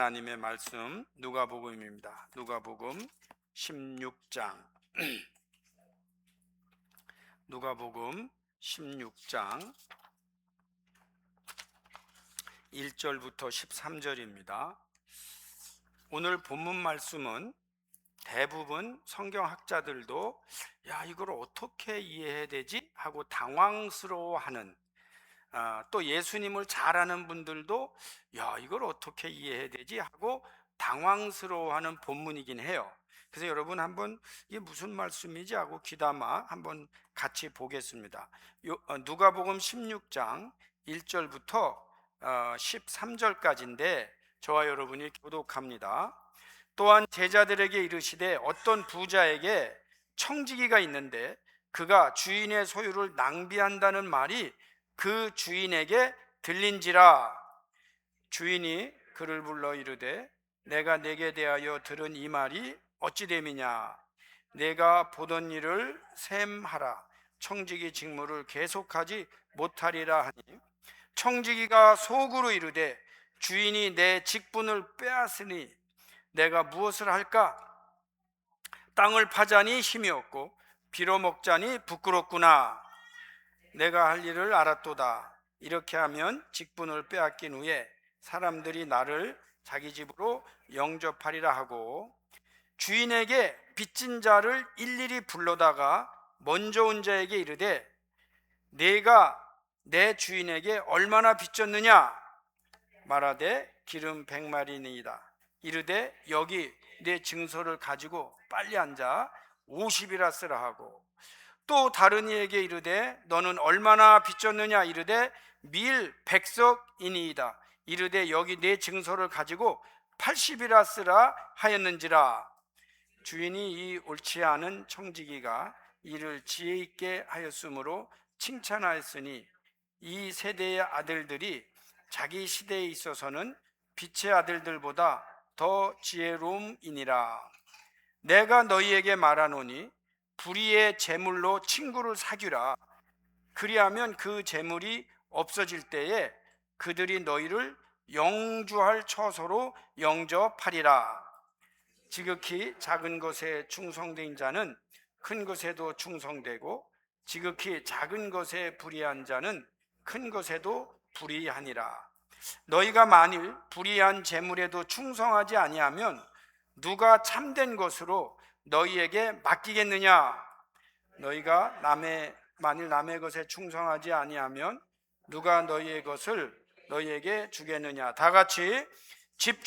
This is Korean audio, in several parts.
하나님의 말씀 누가복음입니다. 누가복음 16장 누가복음 16장 1절부터 13절입니다. 오늘 본문 말씀은 대부분 성경학자들도 이걸 어떻게 이해해야 되지? 하고 당황스러워하는, 또 예수님을 잘 아는 분들도 이걸 어떻게 이해해야 되지? 하고 당황스러워하는 본문이긴 해요. 그래서 여러분 한번 이게 무슨 말씀이지? 하고 귀담아 한번 같이 보겠습니다. 누가복음 16장 1절부터 13절까지인데 저와 여러분이 교독합니다. 또한 제자들에게 이르시되 어떤 부자에게 청지기가 있는데 그가 주인의 소유를 낭비한다는 말이 그 주인에게 들린지라. 주인이 그를 불러 이르되 내가 내게 대하여 들은 이 말이 어찌 됨이냐. 내가 보던 일을 셈하라. 청지기 직무를 계속하지 못하리라 하니, 청지기가 속으로 이르되 주인이 내 직분을 빼앗으니 내가 무엇을 할까? 땅을 파자니 힘이 없고 빌어먹자니 부끄럽구나. 내가 할 일을 알았도다. 이렇게 하면 직분을 빼앗긴 후에 사람들이 나를 자기 집으로 영접하리라 하고, 주인에게 빚진 자를 일일이 불러다가 먼저 온 자에게 이르되 내가 내 주인에게 얼마나 빚졌느냐? 말하되 기름 100마리니이다. 이르되 여기 내 증서를 가지고 빨리 앉아 50이라 쓰라 하고, 또 다른 이에게 이르되 너는 얼마나 빚졌느냐? 이르되 밀 100석이니이다. 이르되 여기 내 증서를 가지고 80이라 쓰라 하였는지라. 주인이 이 옳지 않은 청지기가 이를 지혜 있게 하였으므로 칭찬하였으니, 이 세대의 아들들이 자기 시대에 있어서는 빛의 아들들보다 더 지혜로움이니라. 내가 너희에게 말하노니 불의의 재물로 친구를 사귀라. 그리하면 그 재물이 없어질 때에 그들이 너희를 영주할 처소로 영접하리라. 지극히 작은 것에 충성된 자는 큰 것에도 충성되고, 지극히 작은 것에 불의한 자는 큰 것에도 불의하니라. 너희가 만일 불의한 재물에도 충성하지 아니하면 누가 참된 것으로 너희에게 맡기겠느냐? 너희가 만일 남의 것에 충성하지 아니하면 누가 너희의 것을 너희에게 주겠느냐? 다 같이 집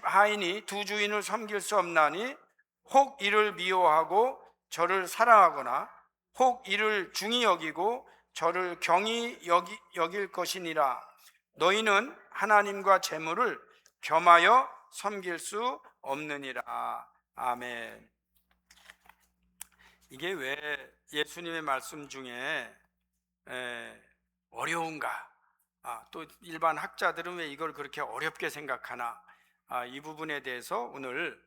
하인이 두 주인을 섬길 수 없나니, 혹 이를 미워하고 저를 사랑하거나 혹 이를 중히 여기고 저를 경히 여길 것이니라. 너희는 하나님과 재물을 겸하여 섬길 수 없느니라. 아멘. 이게 왜 예수님의 말씀 중에 어려운가? 또 일반 학자들은 왜 이걸 그렇게 어렵게 생각하나? 이 부분에 대해서 오늘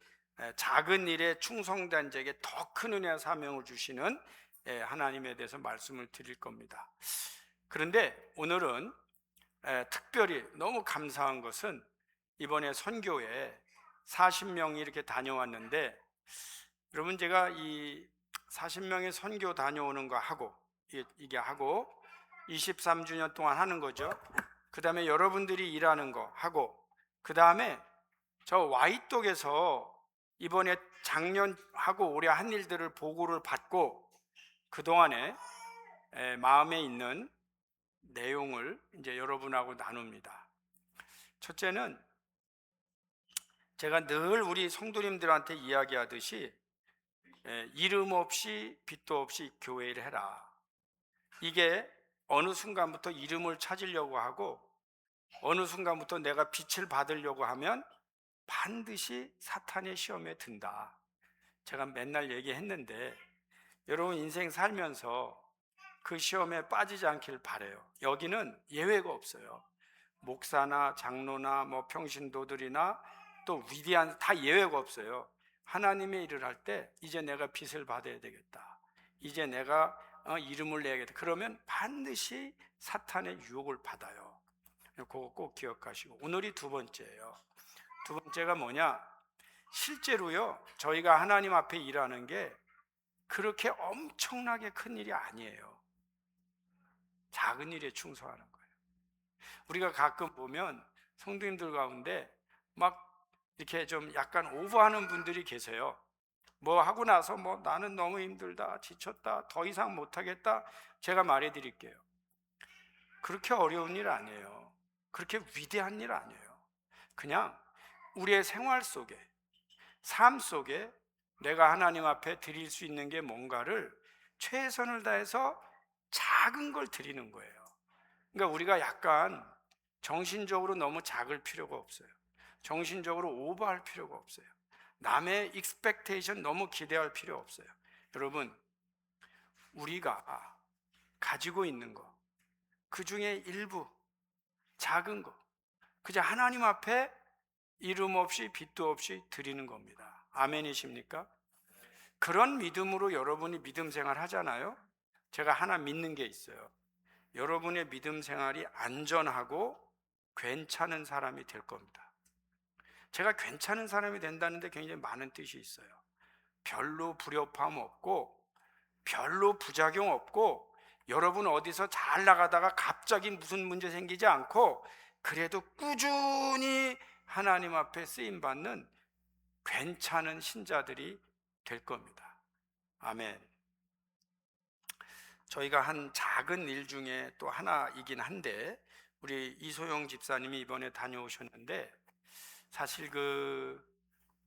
작은 일에 충성된 자에게 더 큰 은혜와 사명을 주시는 하나님에 대해서 말씀을 드릴 겁니다. 그런데 오늘은 특별히 너무 감사한 것은 이번에 선교에 40명이 이렇게 다녀왔는데, 여러분 제가 이 40명의 선교 다녀오는 거 하고 이게 하고 23주년 동안 하는 거죠. 그 다음에 여러분들이 일하는 거 하고, 그 다음에 저 Y독에서 이번에 작년하고 올해 한 일들을 보고를 받고 그동안에 마음에 있는 내용을 이제 여러분하고 나눕니다. 첫째는 제가 늘 우리 성도님들한테 이야기하듯이 이름 없이 빛도 없이 교회를 해라. 이게 어느 순간부터 이름을 찾으려고 하고 어느 순간부터 내가 빛을 받으려고 하면 반드시 사탄의 시험에 든다. 제가 맨날 얘기했는데 여러분 인생 살면서 그 시험에 빠지지 않길 바라요. 여기는 예외가 없어요. 목사나 장로나 평신도들이나 또 위대한 다 예외가 없어요. 하나님의 일을 할 때 이제 내가 빛을 받아야 되겠다. 이제 내가 이름을 내야겠다. 그러면 반드시 사탄의 유혹을 받아요. 그거 꼭 기억하시고, 오늘이 두 번째예요. 두 번째가 뭐냐? 실제로요, 저희가 하나님 앞에 일하는 게 그렇게 엄청나게 큰 일이 아니에요. 작은 일에 충성하는 거예요. 우리가 가끔 보면 성도님들 가운데 막 이렇게 좀 약간 오버하는 분들이 계세요. 뭐 하고 나서 뭐 나는 너무 힘들다, 지쳤다, 더 이상 못하겠다. 제가 말해 드릴게요. 그렇게 어려운 일 아니에요. 그렇게 위대한 일 아니에요. 그냥 우리의 생활 속에, 삶 속에 내가 하나님 앞에 드릴 수 있는 게 뭔가를 최선을 다해서 작은 걸 드리는 거예요. 그러니까 우리가 약간 정신적으로 너무 작을 필요가 없어요. 정신적으로 오버할 필요가 없어요. 남의 expectation 너무 기대할 필요 없어요. 여러분, 우리가 가지고 있는 거, 그 중에 일부, 작은 거, 그저 하나님 앞에 이름 없이 빚도 없이 드리는 겁니다. 아멘이십니까? 그런 믿음으로 여러분이 믿음 생활 하잖아요. 제가 하나 믿는 게 있어요. 여러분의 믿음 생활이 안전하고 괜찮은 사람이 될 겁니다. 제가 괜찮은 사람이 된다는데 굉장히 많은 뜻이 있어요. 별로 불협화음 없고, 별로 부작용 없고, 여러분 어디서 잘 나가다가 갑자기 무슨 문제 생기지 않고, 그래도 꾸준히 하나님 앞에 쓰임 받는 괜찮은 신자들이 될 겁니다. 아멘. 저희가 한 작은 일 중에 또 하나이긴 한데, 우리 이소영 집사님이 이번에 다녀오셨는데, 사실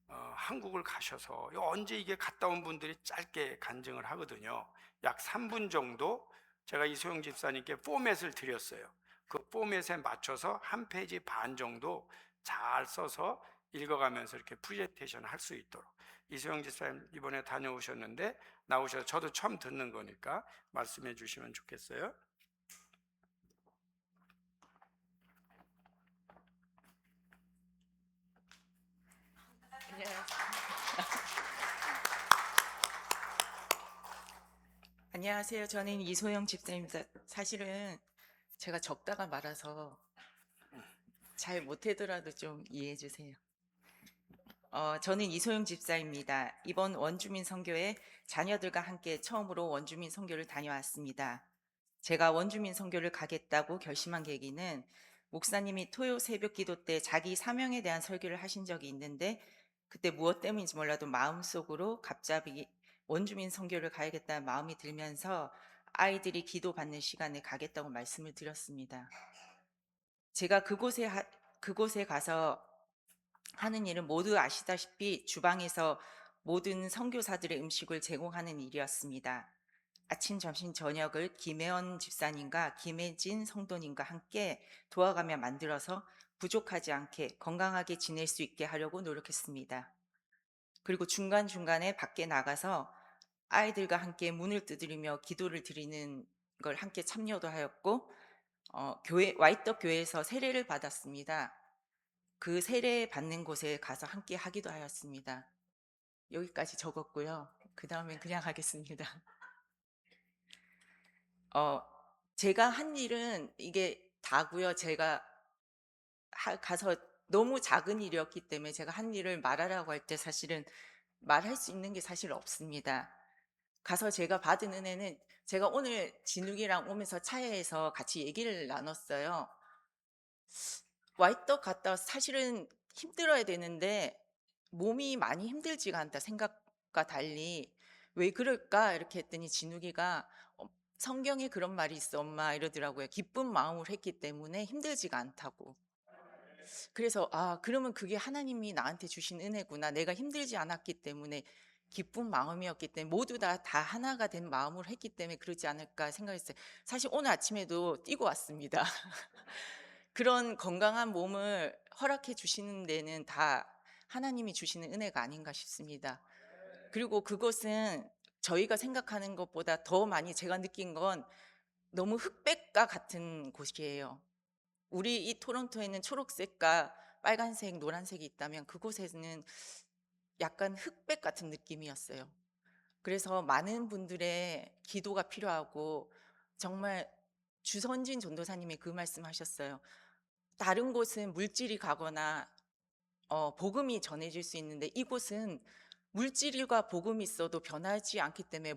한국을 가셔서 언제 이게 갔다 온 분들이 짧게 간증을 하거든요. 약 3분 정도 제가 이소영 집사님께 포맷을 드렸어요. 그 포맷에 맞춰서 한 페이지 반 정도 잘 써서 읽어가면서 이렇게 프레젠테이션 할 수 있도록. 이소영 집사님 이번에 다녀오셨는데 나오셔서 저도 처음 듣는 거니까 말씀해 주시면 좋겠어요. 안녕하세요. 저는 이소영 집사입니다. 사실은 제가 적다가 말아서 잘 못하더라도 좀 이해해 주세요. 저는 이소영 집사입니다. 이번 원주민 선교에 자녀들과 함께 처음으로 원주민 선교를 다녀왔습니다. 제가 원주민 선교를 가겠다고 결심한 계기는 목사님이 토요 새벽 기도 때 자기 사명에 대한 설교를 하신 적이 있는데 그때 무엇 때문인지 몰라도 마음속으로 갑자기 원주민 선교를 가야겠다는 마음이 들면서 아이들이 기도받는 시간에 가겠다고 말씀을 드렸습니다. 제가 그곳에 가서 하는 일은 모두 아시다시피 주방에서 모든 선교사들의 음식을 제공하는 일이었습니다. 아침, 점심, 저녁을 김혜원 집사님과 김혜진 성도님과 함께 도와가며 만들어서 부족하지 않게 건강하게 지낼 수 있게 하려고 노력했습니다. 그리고 중간중간에 밖에 나가서 아이들과 함께 문을 두드리며 기도를 드리는 걸 함께 참여도 하였고 와이떡 교회에서 세례를 받았습니다. 그 세례 받는 곳에 가서 함께 하기도 하였습니다. 여기까지 적었고요. 그 다음엔 그냥 하겠습니다. 제가 한 일은 이게 다고요. 제가 가서 너무 작은 일이었기 때문에 제가 한 일을 말하라고 할 때 사실은 말할 수 있는 게 사실 없습니다. 가서 제가 받은 은혜는 제가 오늘 진욱이랑 오면서 차에서 같이 얘기를 나눴어요. 와이떡 갔다 와서 사실은 힘들어야 되는데 몸이 많이 힘들지가 않다 생각과 달리 왜 그럴까 이렇게 했더니 진욱이가 성경에 그런 말이 있어 엄마 이러더라고요. 기쁜 마음으로 했기 때문에 힘들지가 않다고. 그래서 그러면 그게 하나님이 나한테 주신 은혜구나. 내가 힘들지 않았기 때문에 기쁜 마음이었기 때문에 모두 다 하나가 된 마음으로 했기 때문에 그러지 않을까 생각했어요. 사실 오늘 아침에도 뛰고 왔습니다. 그런 건강한 몸을 허락해 주시는 데는 다 하나님이 주시는 은혜가 아닌가 싶습니다. 그리고 그것은 저희가 생각하는 것보다 더 많이 제가 느낀 건 너무 흑백과 같은 곳이에요. 우리 이 토론토에는 초록색과 빨간색, 노란색이 있다면 그곳에는 약간 흑백 같은 느낌이었어요. 그래서 많은 분들의 기도가 필요하고 정말 주선진 전도사님이 그 말씀 하셨어요. 다른 곳은 물질이 가거나 복음이 전해질 수 있는데 이곳은 물질과 복음이 있어도 변하지 않기 때문에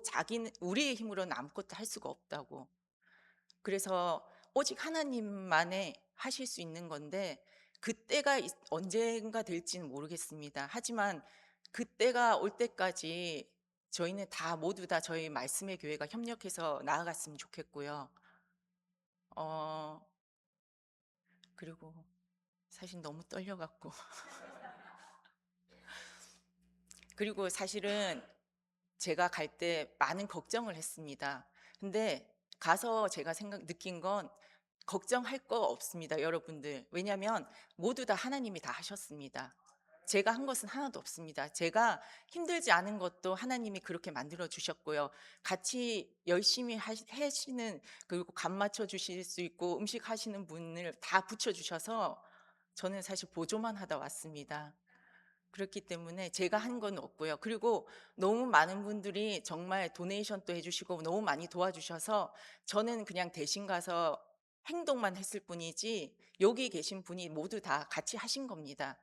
자기는 우리의 힘으로는 아무것도 할 수가 없다고. 그래서 오직 하나님만의 하실 수 있는 건데 그때가 언젠가 될지는 모르겠습니다. 하지만 그때가 올 때까지 저희는 다 모두 다 저희 말씀의 교회가 협력해서 나아갔으면 좋겠고요. 어, 그리고 사실 너무 떨려갖고. 그리고 사실은 제가 갈 때 많은 걱정을 했습니다. 근데 가서 제가 느낀 건 걱정할 거 없습니다, 여러분들. 왜냐하면 모두 다 하나님이 다 하셨습니다. 제가 한 것은 하나도 없습니다. 제가 힘들지 않은 것도 하나님이 그렇게 만들어 주셨고요. 같이 열심히 하시는, 그리고 간 맞춰 주실 수 있고 음식 하시는 분을 다 붙여 주셔서 저는 사실 보조만 하다 왔습니다. 그렇기 때문에 제가 한 건 없고요. 그리고 너무 많은 분들이 정말 도네이션도 해주시고 너무 많이 도와주셔서 저는 그냥 대신 가서 행동만 했을 뿐이지 여기 계신 분이 모두 다 같이 하신 겁니다.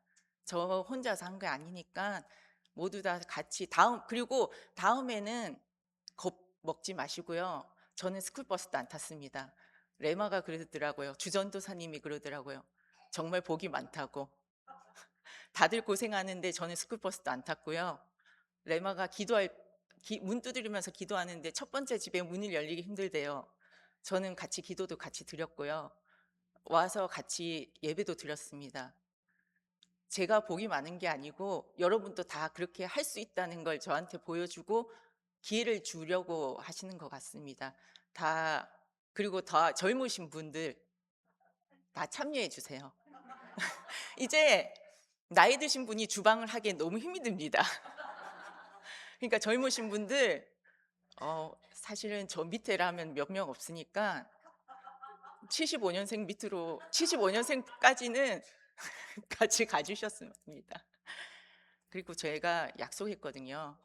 저 혼자서 한 게 아니니까 모두 다 같이 그리고 다음에는 겁 먹지 마시고요. 저는 스쿨버스도 안 탔습니다. 레마가 그러더라고요. 주전도사님이 그러더라고요. 정말 복이 많다고. 다들 고생하는데 저는 스쿨버스도 안 탔고요. 레마가 문 두드리면서 기도하는데 첫 번째 집에 문을 열리기 힘들대요. 저는 같이 기도도 같이 드렸고요. 와서 같이 예배도 드렸습니다. 제가 복이 많은 게 아니고 여러분도 다 그렇게 할 수 있다는 걸 저한테 보여주고 기회를 주려고 하시는 것 같습니다. 그리고 더 젊으신 분들 다 참여해 주세요. 이제 나이 드신 분이 주방을 하기엔 너무 힘이 듭니다. 그러니까 젊으신 분들 사실은 저 밑에 라면 몇 명 없으니까 75년생 밑으로 75년생까지는 같이 가주셨으면 합니다. 그리고 저희가 약속했거든요.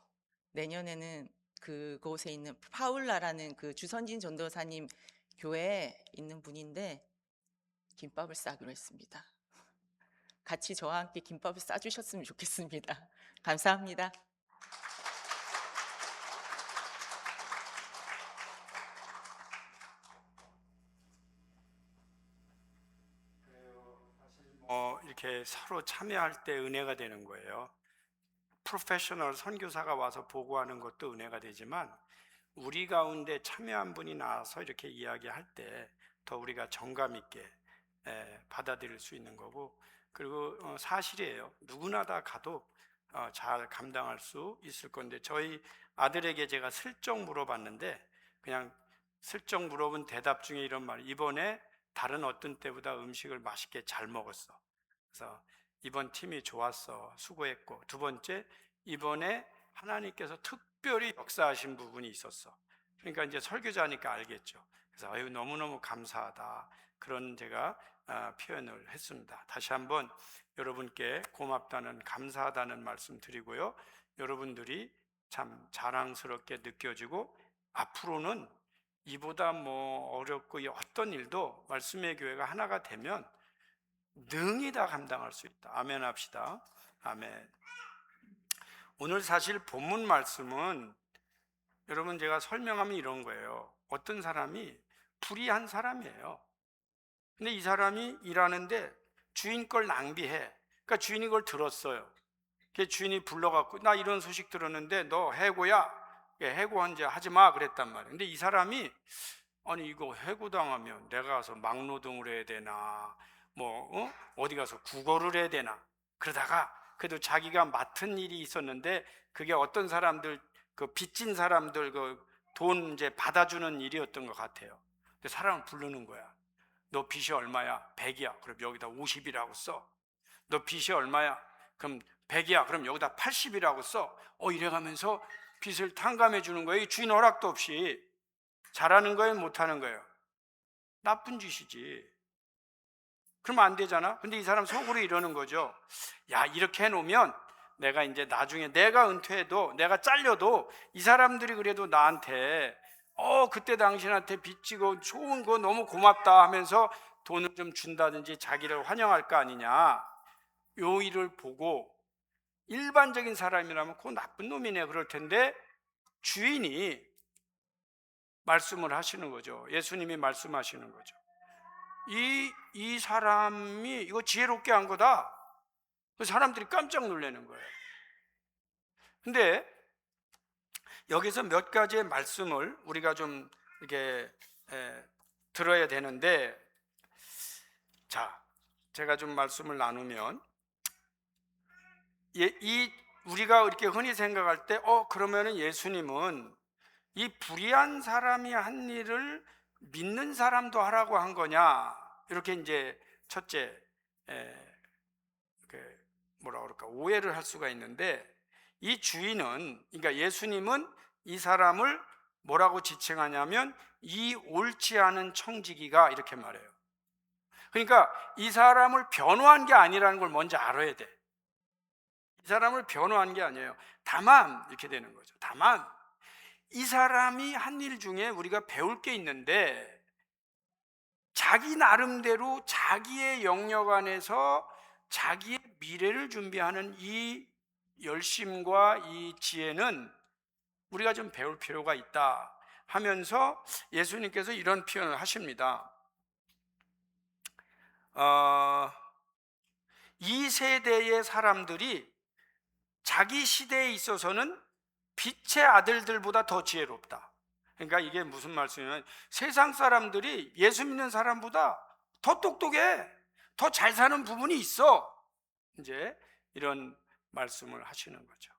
내년에는 그곳에 있는 파울라라는 그 주선진 전도사님 교회에 있는 분인데 김밥을 싸기로 했습니다. 같이 저와 함께 김밥을 싸주셨으면 좋겠습니다. 감사합니다. 이렇게 서로 참여할 때 은혜가 되는 거예요. 프로페셔널 선교사가 와서 보고하는 것도 은혜가 되지만 우리 가운데 참여한 분이 나와서 이렇게 이야기할 때 더 우리가 정감 있게 받아들일 수 있는 거고, 그리고 사실이에요. 누구나 다 가도 잘 감당할 수 있을 건데, 저희 아들에게 제가 슬쩍 물어봤는데 그냥 슬쩍 물어본 대답 중에 이런 말, 이번에 다른 어떤 때보다 음식을 맛있게 잘 먹었어. 그래서 이번 팀이 좋았어, 수고했고, 두 번째, 이번에 하나님께서 특별히 역사하신 부분이 있었어. 그러니까 이제 설교자니까 알겠죠. 그래서 아유, 너무너무 감사하다, 그런 제가 표현을 했습니다. 다시 한번 여러분께 고맙다는, 감사하다는 말씀 드리고요. 여러분들이 참 자랑스럽게 느껴지고 앞으로는 이보다 어렵고 어떤 일도 말씀의 교회가 하나가 되면 능히 다 감당할 수 있다. 아멘 합시다. 아멘. 오늘 사실 본문 말씀은 여러분 제가 설명하면 이런 거예요. 어떤 사람이 불의한 사람이에요. 근데 이 사람이 일하는데 주인 걸 낭비해. 그러니까 주인이 그걸 들었어요. 그 주인이 불러갖고 나 이런 소식 들었는데 너 해고야. 해고 헌재 하지 마 그랬단 말이에요. 근데 이 사람이 아니 이거 해고당하면 내가 가서 막노동을 해야 되나 어디 가서 국어를 해야 되나, 그러다가 그래도 자기가 맡은 일이 있었는데 그게 어떤 사람들 그 빚진 사람들 그 돈 이제 받아주는 일이었던 것 같아요. 근데 사람을 부르는 거야. 너 빚이 얼마야? 100이야. 그럼 여기다 50이라고 써. 너 빚이 얼마야? 그럼 100이야. 그럼 여기다 80이라고 써. 이래가면서 빚을 탕감해 주는 거예요. 이 주인 허락도 없이. 잘하는 거예요? 못하는 거예요? 나쁜 짓이지. 그러면 안 되잖아. 근데 이 사람 속으로 이러는 거죠. 야, 이렇게 해놓으면 내가 이제 나중에 내가 은퇴해도, 내가 잘려도 이 사람들이 그래도 나한테 그때 당신한테 빚지고 좋은 거 너무 고맙다 하면서 돈을 좀 준다든지 자기를 환영할 거 아니냐, 요 일을 보고 일반적인 사람이라면 그 나쁜 놈이네 그럴 텐데 주인이 말씀을 하시는 거죠. 예수님이 말씀하시는 거죠. 이 사람이 이거 지혜롭게 한 거다. 그 사람들이 깜짝 놀라는 거예요. 근데 여기서 몇 가지의 말씀을 우리가 좀 이렇게 들어야 되는데, 자, 제가 좀 말씀을 나누면, 우리가 이렇게 흔히 생각할 때, 그러면은 예수님은 이 불의한 사람이 한 일을 믿는 사람도 하라고 한 거냐? 이렇게 이제 첫째, 뭐라 그럴까, 오해를 할 수가 있는데, 이 주인은, 그러니까 예수님은 이 사람을 뭐라고 지칭하냐면 이 옳지 않은 청지기가, 이렇게 말해요. 그러니까 이 사람을 변호한 게 아니라는 걸 먼저 알아야 돼. 이 사람을 변호한 게 아니에요. 다만 이렇게 되는 거죠. 다만 이 사람이 한 일 중에 우리가 배울 게 있는데, 자기 나름대로 자기의 영역 안에서 자기의 미래를 준비하는 이 열심과 이 지혜는 우리가 좀 배울 필요가 있다 하면서 예수님께서 이런 표현을 하십니다. 이 세대의 사람들이 자기 시대에 있어서는 빛의 아들들보다 더 지혜롭다. 그러니까 이게 무슨 말씀이냐면 세상 사람들이 예수 믿는 사람보다 더 똑똑해, 더 잘 사는 부분이 있어, 이제 이런 말씀을 하시는 거죠.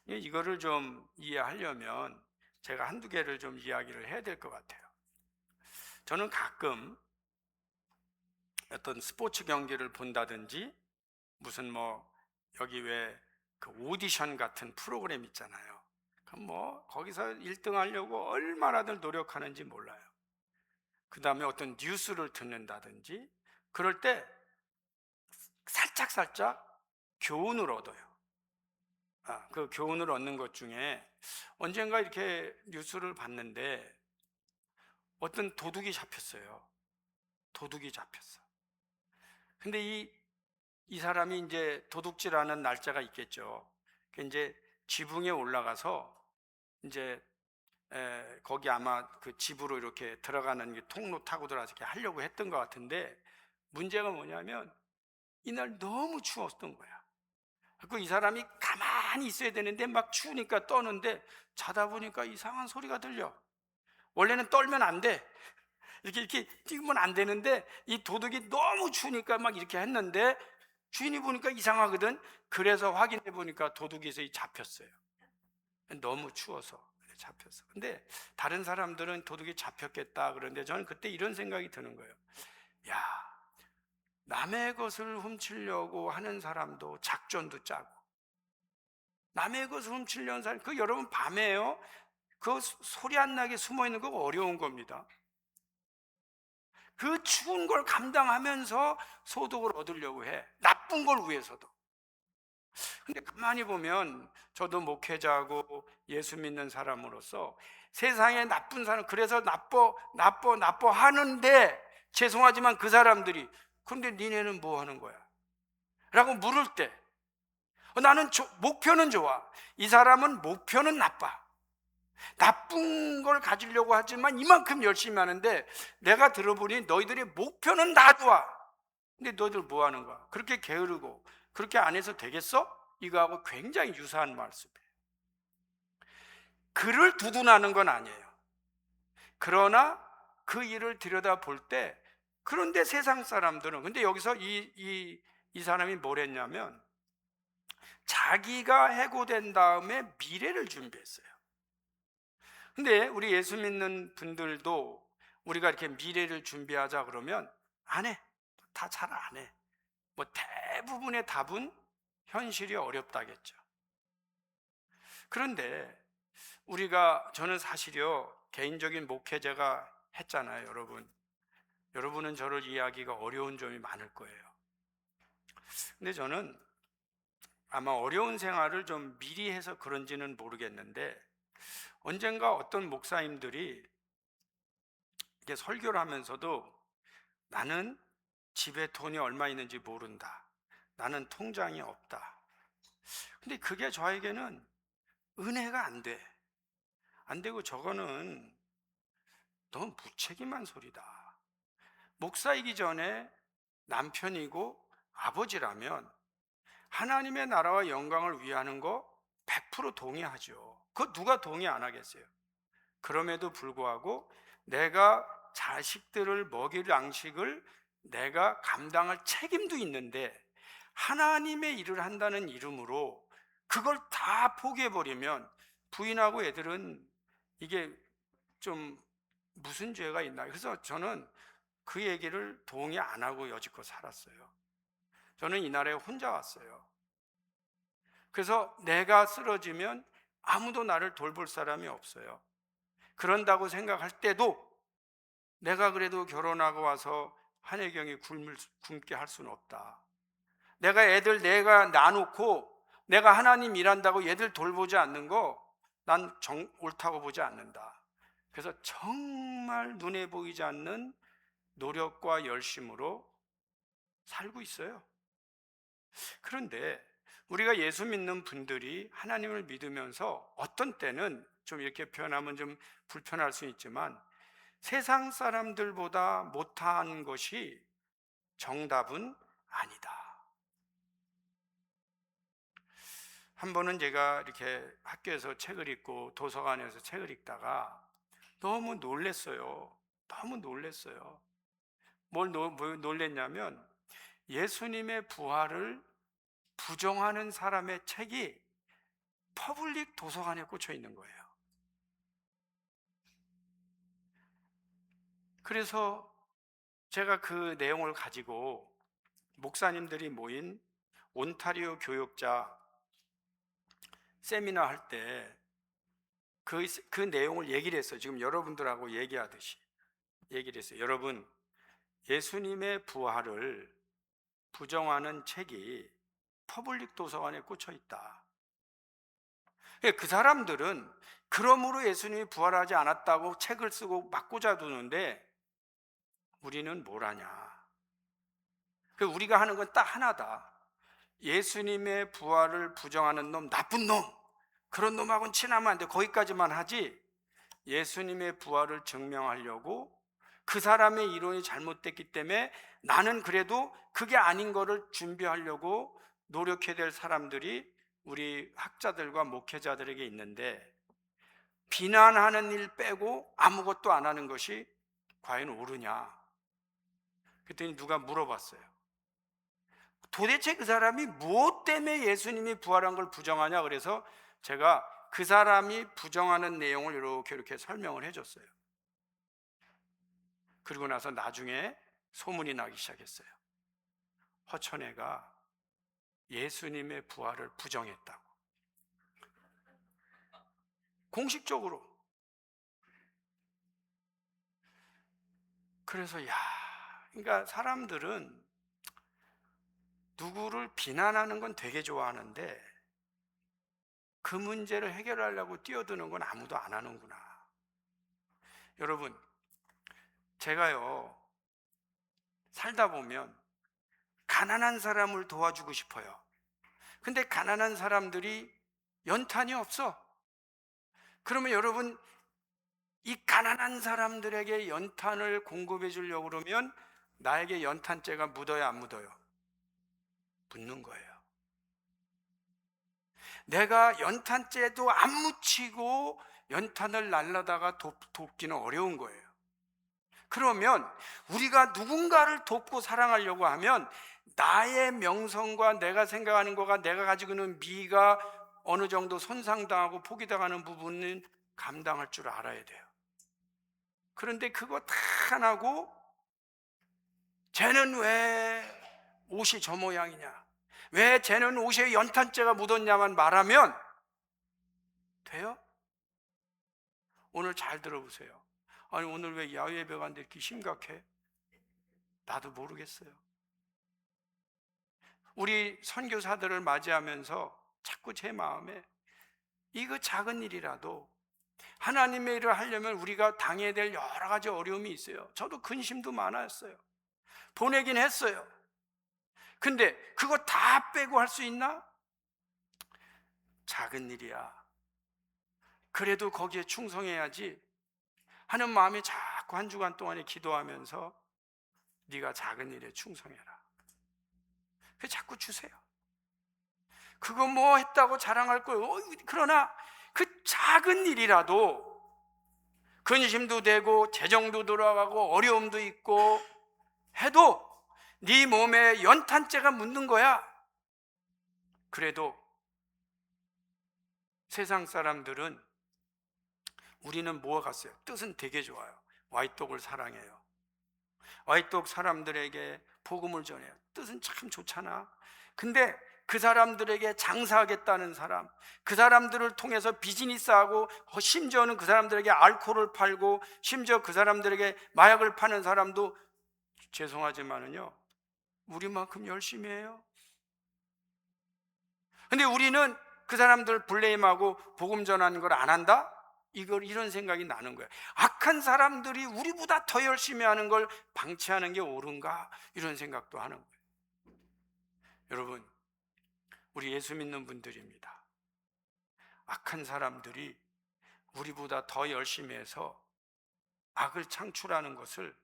이거를 좀 이해하려면 제가 한두 개를 좀 이야기를 해야 될 것 같아요. 저는 가끔 어떤 스포츠 경기를 본다든지, 무슨 여기 왜 그 오디션 같은 프로그램 있잖아요. 그럼 거기서 1등 하려고 얼마나들 노력하는지 몰라요. 그 다음에 어떤 뉴스를 듣는다든지 그럴 때 살짝 교훈을 얻어요. 그 교훈을 얻는 것 중에 언젠가 이렇게 뉴스를 봤는데 어떤 도둑이 잡혔어요. 도둑이 잡혔어. 근데 이 사람이 이제 도둑질하는 날짜가 있겠죠. 이제 지붕에 올라가서 이제 거기 아마 그 집으로 이렇게 들어가는 게 통로 타고 들어가서 이렇게 하려고 했던 것 같은데, 문제가 뭐냐면 이날 너무 추웠던 거야. 그 이 사람이 가만히 있어야 되는데 막 추우니까 떠는데 자다 보니까 이상한 소리가 들려. 원래는 떨면 안 돼. 이렇게 뛰면 안 되는데 이 도둑이 너무 추우니까 막 이렇게 했는데 주인이 보니까 이상하거든. 그래서 확인해 보니까 도둑이 잡혔어요. 너무 추워서 잡혔어. 근데 다른 사람들은 도둑이 잡혔겠다 그러는데 저는 그때 이런 생각이 드는 거예요. 야, 남의 것을 훔치려고 하는 사람도 작전도 짜고, 남의 것을 훔치려는 사람, 여러분 밤에요, 그 소리 안 나게 숨어 있는 거 어려운 겁니다. 그 추운 걸 감당하면서 소득을 얻으려고 해. 나쁜 걸 위해서도. 근데 가만히 보면 저도 목회자고 예수 믿는 사람으로서 세상에 나쁜 사람, 그래서 나빠 하는데, 죄송하지만 그 사람들이 근데 니네는 뭐 하는 거야? 라고 물을 때 나는 목표는 좋아. 이 사람은 목표는 나빠. 나쁜 걸 가지려고 하지만 이만큼 열심히 하는데 내가 들어보니 너희들의 목표는 다 좋아. 근데 너희들 뭐 하는 거야? 그렇게 게으르고 그렇게 안 해서 되겠어? 이거하고 굉장히 유사한 말씀이에요. 그를 두둔하는 건 아니에요. 그러나 그 일을 들여다볼 때, 그런데 세상 사람들은, 근데 여기서 이 사람이 뭘 했냐면 자기가 해고된 다음에 미래를 준비했어요. 근데 우리 예수 믿는 분들도 우리가 이렇게 미래를 준비하자 그러면 안 해. 다 잘 안 해. 대부분의 답은 현실이 어렵다겠죠. 그런데 저는 사실요, 개인적인 목회자가 했잖아요, 여러분. 여러분은 저를 이해하기가 어려운 점이 많을 거예요. 근데 저는 아마 어려운 생활을 좀 미리 해서 그런지는 모르겠는데, 언젠가 어떤 목사님들이 이렇게 설교를 하면서도 나는 집에 돈이 얼마 있는지 모른다. 나는 통장이 없다. 근데 그게 저에게는 은혜가 안 돼. 안 되고 저거는 너무 무책임한 소리다. 목사이기 전에 남편이고 아버지라면 하나님의 나라와 영광을 위하는 거 100% 동의하죠. 그거 누가 동의 안 하겠어요? 그럼에도 불구하고 내가 자식들을 먹일 양식을 내가 감당할 책임도 있는데 하나님의 일을 한다는 이름으로 그걸 다 포기해버리면 부인하고 애들은 이게 좀 무슨 죄가 있나. 그래서 저는 그 얘기를 동의 안 하고 여지껏 살았어요. 저는 이 나라에 혼자 왔어요. 그래서 내가 쓰러지면 아무도 나를 돌볼 사람이 없어요. 그런다고 생각할 때도 내가 그래도 결혼하고 와서 한혜경이 굶게 할 수는 없다. 내가 애들 내가 놔놓고 내가 하나님 일한다고 얘들 돌보지 않는 거 난 옳다고 보지 않는다. 그래서 정말 눈에 보이지 않는 노력과 열심으로 살고 있어요. 그런데 우리가 예수 믿는 분들이 하나님을 믿으면서 어떤 때는 좀 이렇게 표현하면 좀 불편할 수 있지만 세상 사람들보다 못한 것이 정답은 아니다. 한 번은 제가 이렇게 학교에서 책을 읽고 도서관에서 책을 읽다가 너무 놀랬어요. 너무 놀랬어요. 뭘 놀랬냐면 예수님의 부활을 부정하는 사람의 책이 퍼블릭 도서관에 꽂혀 있는 거예요. 그래서 제가 그 내용을 가지고 목사님들이 모인 온타리오 교역자 세미나 할 때 그 내용을 얘기를 했어요. 지금 여러분들하고 얘기하듯이 얘기를 했어요. 여러분, 예수님의 부활을 부정하는 책이 퍼블릭 도서관에 꽂혀 있다. 그 사람들은 그러므로 예수님이 부활하지 않았다고 책을 쓰고 막 꽂아두는데 우리는 뭘 하냐? 우리가 하는 건 딱 하나다. 예수님의 부활을 부정하는 놈, 나쁜 놈, 그런 놈하고는 친하면 안 돼. 거기까지만 하지. 예수님의 부활을 증명하려고 그 사람의 이론이 잘못됐기 때문에 나는 그래도 그게 아닌 거를 준비하려고 노력해야 될 사람들이 우리 학자들과 목회자들에게 있는데 비난하는 일 빼고 아무것도 안 하는 것이 과연 옳으냐? 그랬더니 누가 물어봤어요. 도대체 그 사람이 무엇 때문에 예수님이 부활한 걸 부정하냐? 그래서 제가 그 사람이 부정하는 내용을 이렇게 설명을 해줬어요. 그리고 나서 나중에 소문이 나기 시작했어요. 허천애가 예수님의 부활을 부정했다고. 공식적으로. 그래서 그러니까 사람들은 누구를 비난하는 건 되게 좋아하는데 그 문제를 해결하려고 뛰어드는 건 아무도 안 하는구나. 여러분, 제가요 살다 보면 가난한 사람을 도와주고 싶어요. 근데 가난한 사람들이 연탄이 없어. 그러면 여러분, 이 가난한 사람들에게 연탄을 공급해 주려고 그러면 나에게 연탄재가 묻어요, 안 묻어요? 묻는 거예요. 내가 연탄재도 안 묻히고 연탄을 날라다가 돕기는 어려운 거예요. 그러면 우리가 누군가를 돕고 사랑하려고 하면 나의 명성과 내가 생각하는 거가 내가 가지고 있는 미가 어느 정도 손상당하고 포기당하는 부분은 감당할 줄 알아야 돼요. 그런데 그거 다 안 하고 쟤는 왜 옷이 저 모양이냐, 왜 쟤는 옷에 연탄재가 묻었냐만 말하면 돼요? 오늘 잘 들어보세요. 아니 오늘 왜 야외 예배가 안 돼 이렇게 심각해? 나도 모르겠어요. 우리 선교사들을 맞이하면서 자꾸 제 마음에 이거 작은 일이라도 하나님의 일을 하려면 우리가 당해야 될 여러 가지 어려움이 있어요. 저도 근심도 많았어요. 보내긴 했어요. 근데 그거 다 빼고 할 수 있나? 작은 일이야. 그래도 거기에 충성해야지 하는 마음이 자꾸 한 주간 동안에 기도하면서 네가 작은 일에 충성해라. 그 자꾸 주세요. 그거 뭐 했다고 자랑할 거예요. 그러나 그 작은 일이라도 근심도 되고 재정도 돌아가고 어려움도 있고 해도 네 몸에 연탄재가 묻는 거야. 그래도 세상 사람들은 우리는 뭐 같아요? 뜻은 되게 좋아요. 와이독을 사랑해요. 와이독 사람들에게 복음을 전해요. 뜻은 참 좋잖아. 근데 그 사람들에게 장사하겠다는 사람, 그 사람들을 통해서 비즈니스하고 심지어는 그 사람들에게 알코올을 팔고 심지어 그 사람들에게 마약을 파는 사람도 죄송하지만은요, 우리만큼 열심히 해요. 근데 우리는 그 사람들 블레임하고 복음 전하는 걸 안 한다? 이런 생각이 나는 거예요. 악한 사람들이 우리보다 더 열심히 하는 걸 방치하는 게 옳은가? 이런 생각도 하는 거예요. 여러분, 우리 예수 믿는 분들입니다. 악한 사람들이 우리보다 더 열심히 해서 악을 창출하는 것을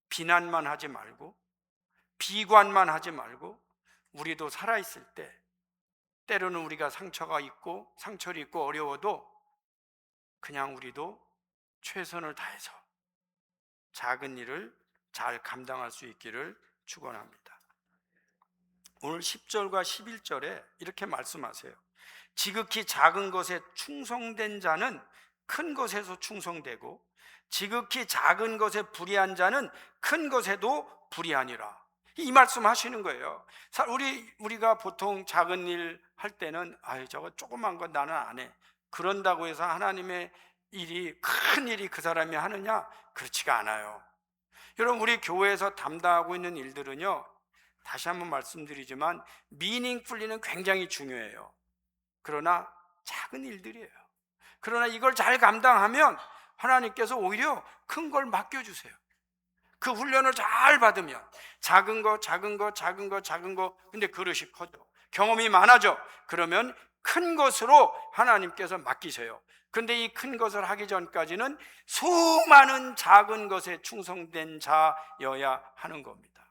비난만 하지 말고 비관만 하지 말고 우리도 살아있을 때 때로는 우리가 상처를 입고 어려워도 그냥 우리도 최선을 다해서 작은 일을 잘 감당할 수 있기를 축원합니다. 오늘 10절과 11절에 이렇게 말씀하세요. 지극히 작은 것에 충성된 자는 큰 것에서 충성되고 지극히 작은 것에 불의한 자는 큰 것에도 불의하니라. 이 말씀 하시는 거예요. 우리가 보통 작은 일 할 때는 저거 조그만 건 나는 안 해. 그런다고 해서 하나님의 큰 일이 그 사람이 하느냐? 그렇지가 않아요. 여러분, 우리 교회에서 담당하고 있는 일들은요, 다시 한번 말씀드리지만 미닝풀리는 굉장히 중요해요. 그러나 작은 일들이에요. 그러나 이걸 잘 감당하면 하나님께서 오히려 큰 걸 맡겨주세요. 그 훈련을 잘 받으면 작은 거 근데 그릇이 커져 경험이 많아져. 그러면 큰 것으로 하나님께서 맡기세요. 근데 이 큰 것을 하기 전까지는 수많은 작은 것에 충성된 자여야 하는 겁니다.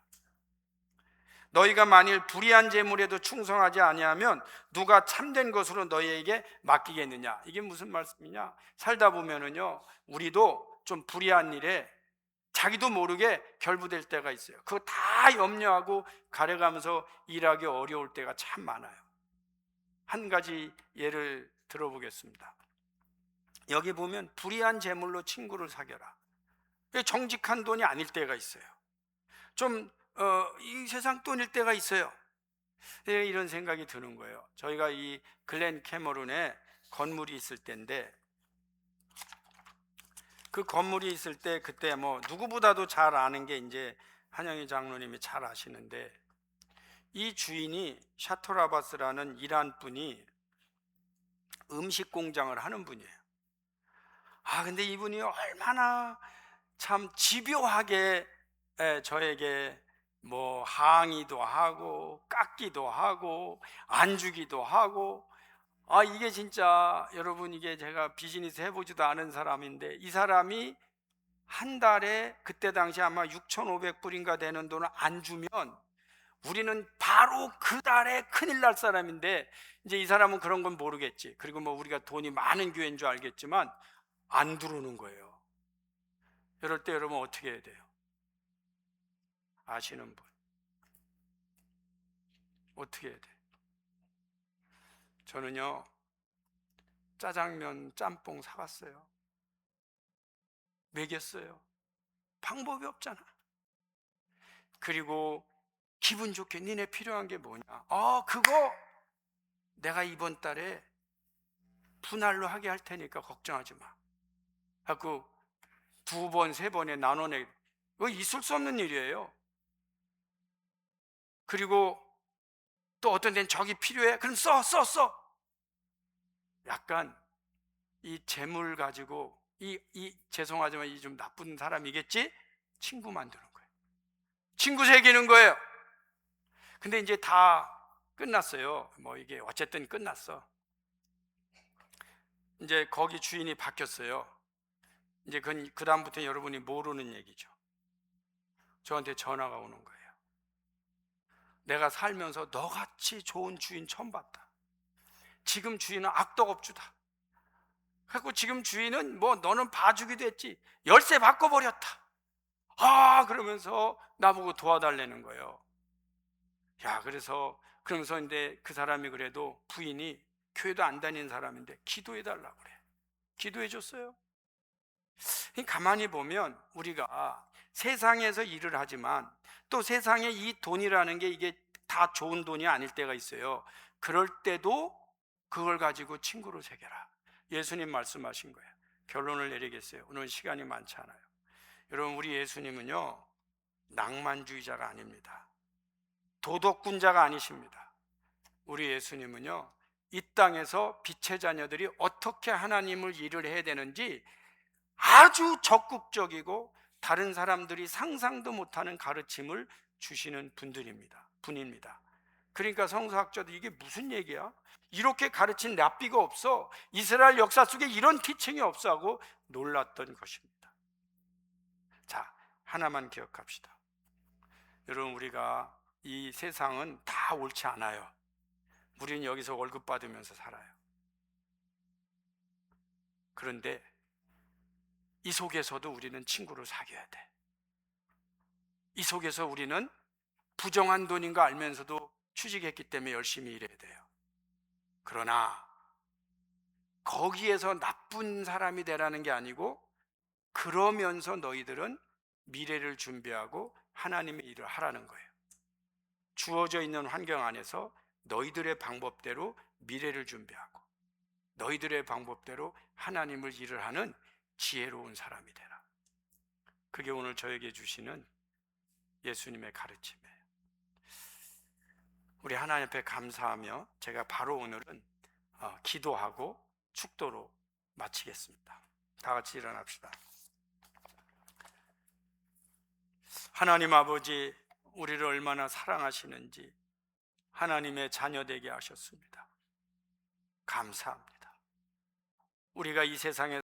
너희가 만일 불의한 재물에도 충성하지 아니하면 누가 참된 것으로 너희에게 맡기겠느냐? 이게 무슨 말씀이냐? 살다 보면은요, 우리도 좀 불의한 일에 자기도 모르게 결부될 때가 있어요. 그거 다 염려하고 가려가면서 일하기 어려울 때가 참 많아요. 한 가지 예를 들어보겠습니다. 여기 보면 불의한 재물로 친구를 사겨라. 정직한 돈이 아닐 때가 있어요. 이 세상 돈일 때가 있어요. 이런 생각이 드는 거예요. 저희가 이 글렌 캐머룬에 건물이 있을 때인데, 그 건물이 있을 때 그때 뭐 누구보다도 잘 아는 게 이제 한영희 장로님이 잘 아시는데, 이 주인이 샤토라바스라는 이란 분이 음식 공장을 하는 분이에요. 근데 이분이 얼마나 참 집요하게 저에게 뭐 항의도 하고 깎기도 하고 안 주기도 하고, 이게 진짜 여러분, 이게 제가 비즈니스 해보지도 않은 사람인데 이 사람이 한 달에 그때 당시 아마 6,500불인가 되는 돈을 안 주면 우리는 바로 그 달에 큰일 날 사람인데, 이제 이 사람은 그런 건 모르겠지. 그리고 뭐 우리가 돈이 많은 교회인 줄 알겠지만 안 들어오는 거예요. 이럴 때 여러분 어떻게 해야 돼요? 아시는 분 어떻게 해야 돼요? 저는요, 짜장면 짬뽕 사갔어요. 먹였어요. 방법이 없잖아. 그리고 기분 좋게 니네 필요한 게 뭐냐? 그거 내가 이번 달에 분할로 하게 할 테니까 걱정하지 마. 하고 2번, 3번에 나눠내. 이거 있을 수 없는 일이에요. 그리고 또 어떤 데는 저기 필요해? 그럼 써. 약간 이 재물 가지고 죄송하지만 이 좀 나쁜 사람이겠지? 친구 만드는 거예요. 친구 새기는 거예요. 근데 이제 다 끝났어요. 뭐 이게 어쨌든 끝났어. 이제 거기 주인이 바뀌었어요. 이제 그 다음부터 여러분이 모르는 얘기죠. 저한테 전화가 오는 거예요. 내가 살면서 너같이 좋은 주인 처음 봤다. 지금 주인은 악덕업주다. 그래서 지금 주인은 뭐 너는 봐주기도 했지 열쇠 바꿔버렸다. 그러면서 나보고 도와달라는 거예요. 야, 그러면서 근데 그 사람이 그래도 부인이 교회도 안 다니는 사람인데 기도해달라고 그래. 기도해줬어요. 가만히 보면 우리가 세상에서 일을 하지만 또 세상에 이 돈이라는 게 이게 다 좋은 돈이 아닐 때가 있어요. 그럴 때도 그걸 가지고 친구로 새겨라. 예수님 말씀하신 거예요. 결론을 내리겠어요. 오늘 시간이 많지 않아요. 여러분, 우리 예수님은요 낭만주의자가 아닙니다. 도덕군자가 아니십니다. 우리 예수님은요 이 땅에서 빛의 자녀들이 어떻게 하나님을 일을 해야 되는지 아주 적극적이고 다른 사람들이 상상도 못하는 가르침을 주시는 분입니다. 그러니까 성서학자도 이게 무슨 얘기야? 이렇게 가르친 랍비가 없어. 이스라엘 역사 속에 이런 티칭이 없어 하고 놀랐던 것입니다. 자, 하나만 기억합시다. 여러분, 우리가 이 세상은 다 옳지 않아요. 우리는 여기서 월급 받으면서 살아요. 그런데 이 속에서도 우리는 친구를 사귀어야 돼. 이 속에서 우리는 부정한 돈인 거 알면서도 취직했기 때문에 열심히 일해야 돼요. 그러나 거기에서 나쁜 사람이 되라는 게 아니고 그러면서 너희들은 미래를 준비하고 하나님의 일을 하라는 거예요. 주어져 있는 환경 안에서 너희들의 방법대로 미래를 준비하고 너희들의 방법대로 하나님을 일을 하는 지혜로운 사람이 되라. 그게 오늘 저에게 주시는 예수님의 가르침이에요. 우리 하나님 앞에 감사하며 제가 바로 오늘은 기도하고 축도로 마치겠습니다. 다 같이 일어납시다. 하나님 아버지, 우리를 얼마나 사랑하시는지 하나님의 자녀 되게 하셨습니다. 감사합니다. 우리가 이 세상에